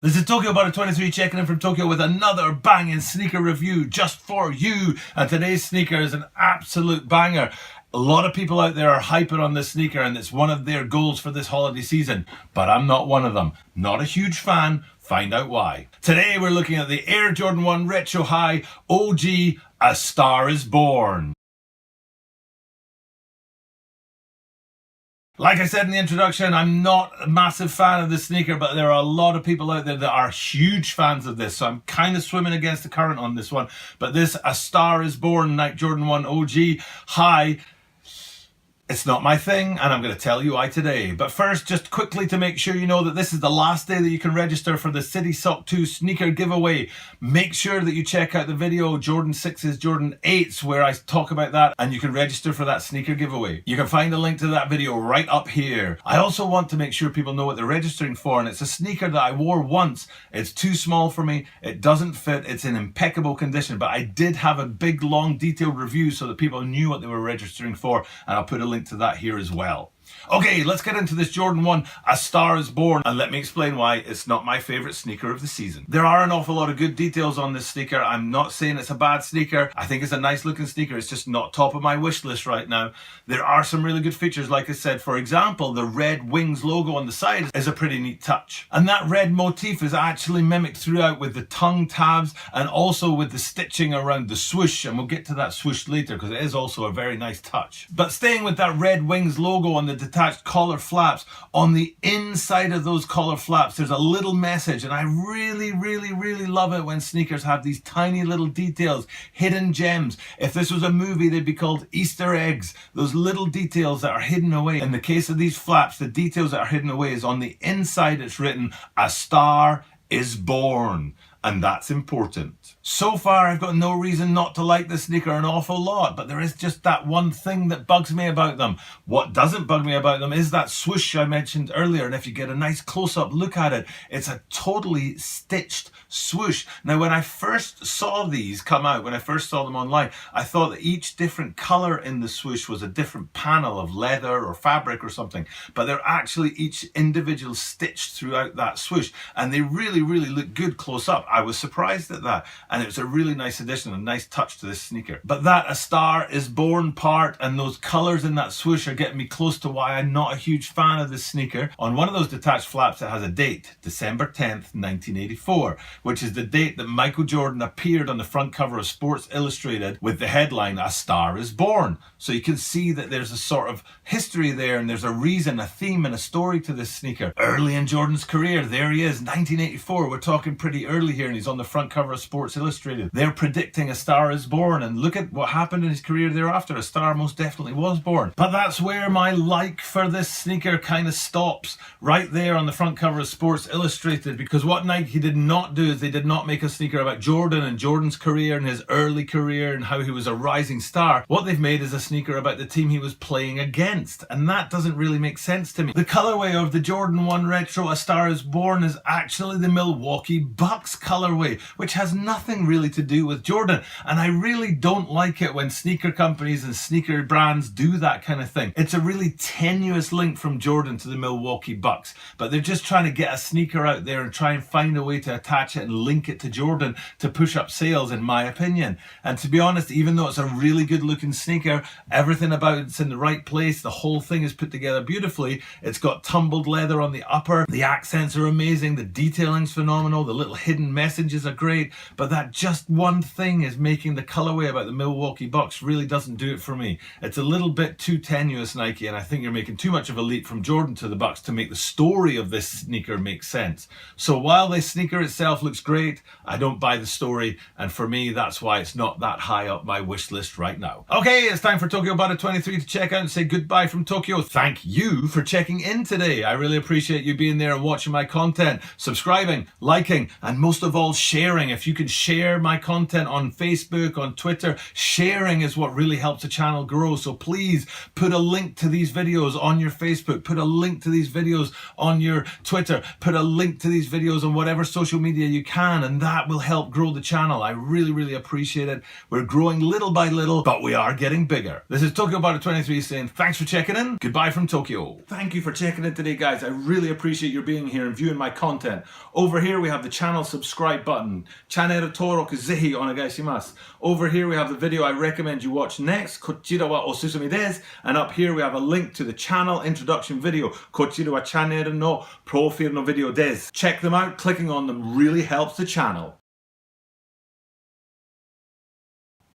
This is Tokyo Butter23 checking in from Tokyo with another banging sneaker review just for you. And today's sneaker is an absolute banger. A lot of people out there are hyping on this sneaker and it's one of their goals for this holiday season. But I'm not one of them. Not a huge fan. Find out why. Today we're looking at the Air Jordan 1 Retro High OG A Star Is Born. Like I said in the introduction, I'm not a massive fan of this sneaker, but there are a lot of people out there that are huge fans of this, so I'm kind of swimming against the current on this one. But this A Star Is Born Nike Jordan 1 OG High, it's not my thing, and I'm going to tell you why today. But first, just quickly to make sure you know that this is the last day that you can register for the City Sock 2 sneaker giveaway. Make sure that you check out the video Jordan 6s, Jordan 8s, where I talk about that, and you can register for that sneaker giveaway. You can find a link to that video right up here. I also want to make sure people know what they're registering for, and it's a sneaker that I wore once. It's too small for me, it doesn't fit, it's in impeccable condition, but I did have a big, long, detailed review so that people knew what they were registering for, and I'll put a link to that here as well. Okay, let's get into this Jordan 1 A Star Is Born, and let me explain why it's not my favorite sneaker of the season. There are an awful lot of good details on this sneaker. I'm not saying it's a bad sneaker. I think it's a nice looking sneaker. It's just not top of my wish list right now. There are some really good features, like I said. For example, the red wings logo on the side is a pretty neat touch. And that red motif is actually mimicked throughout with the tongue tabs and also with the stitching around the swoosh, and we'll get to that swoosh later because it is also a very nice touch. But staying with that red wings logo on the detached collar flaps, on the inside of those collar flaps there's a little message, and I really love it when sneakers have these tiny little details, hidden gems. If this was a movie, they'd be called Easter eggs. Those little details that are hidden away. In the case of these flaps, the details that are hidden away is on the inside. It's written A Star Is Born, and that's important. So far, I've got no reason not to like this sneaker an awful lot, but there is just that one thing that bugs me about them. What doesn't bug me about them is that swoosh I mentioned earlier, and if you get a nice close-up look at it, it's a totally stitched swoosh. Now, when I first saw these come out, when I first saw them online, I thought that each different color in the swoosh was a different panel of leather or fabric or something, but they're actually each individual stitched throughout that swoosh, and they really look good close up. I was surprised at that, and it was a really nice addition, a nice touch to this sneaker. But that A Star Is Born part and those colors in that swoosh are getting me close to why I'm not a huge fan of this sneaker. On one of those detached flaps it has a date, December 10th, 1984, which is the date that Michael Jordan appeared on the front cover of Sports Illustrated with the headline A Star Is Born. So you can see that there's a sort of history there, and there's a reason, a theme and a story to this sneaker. Early in Jordan's career, there he is, 1984, we're talking pretty early here, and he's on the front cover of Sports Illustrated. They're predicting A Star Is Born, and look at what happened in his career thereafter. A star most definitely was born. But that's where my like for this sneaker kind of stops, right there on the front cover of Sports Illustrated, because what Nike did not do is they did not make a sneaker about Jordan and Jordan's career and his early career and how he was a rising star. What they've made is a sneaker about the team he was playing against, and that doesn't really make sense to me. The colorway of the Jordan 1 Retro A Star Is Born is actually the Milwaukee Bucks colorway, which has nothing really to do with Jordan, and I really don't like it when sneaker companies and sneaker brands do that kind of thing. It's a really tenuous link from Jordan to the Milwaukee Bucks, but they're just trying to get a sneaker out there and try and find a way to attach it and link it to Jordan to push up sales, in my opinion. And to be honest, even though it's a really good looking sneaker, everything about it's in the right place, the whole thing is put together beautifully. It's got tumbled leather on the upper, the accents are amazing, the detailing's phenomenal, the little hidden messages are great, but that just one thing is making the colorway about the Milwaukee Bucks really doesn't do it for me. It's a little bit too tenuous, Nike, and I think you're making too much of a leap from Jordan to the Bucks to make the story of this sneaker make sense. So while this sneaker itself looks great, I don't buy the story, and for me that's why it's not that high up my wish list right now. Okay, it's time for Tokyo Butter23 to check out and say goodbye from Tokyo. Thank you for checking in today. I really appreciate you being there and watching my content, subscribing, liking, and most of of all, sharing. If you can share my content on Facebook, on Twitter, sharing is what really helps the channel grow. So please put a link to these videos on your Facebook, put a link to these videos on your Twitter, put a link to these videos on whatever social media you can, and that will help grow the channel. I really, really appreciate it. We're growing little by little, but we are getting bigger. This is Tokyo Butter 23 saying thanks for checking in. Goodbye from Tokyo. Thank you for checking in today, guys. I really appreciate your being here and viewing my content. Over here we have the channel subscribe button. Channel登録ぜひお願いします. Over here we have the video I recommend you watch next. こちらはおすすめです. And up here we have a link to the channel introduction video. こちらはチャンネルのプロフィールのビデオです. Check them out. Clicking on them really helps the channel.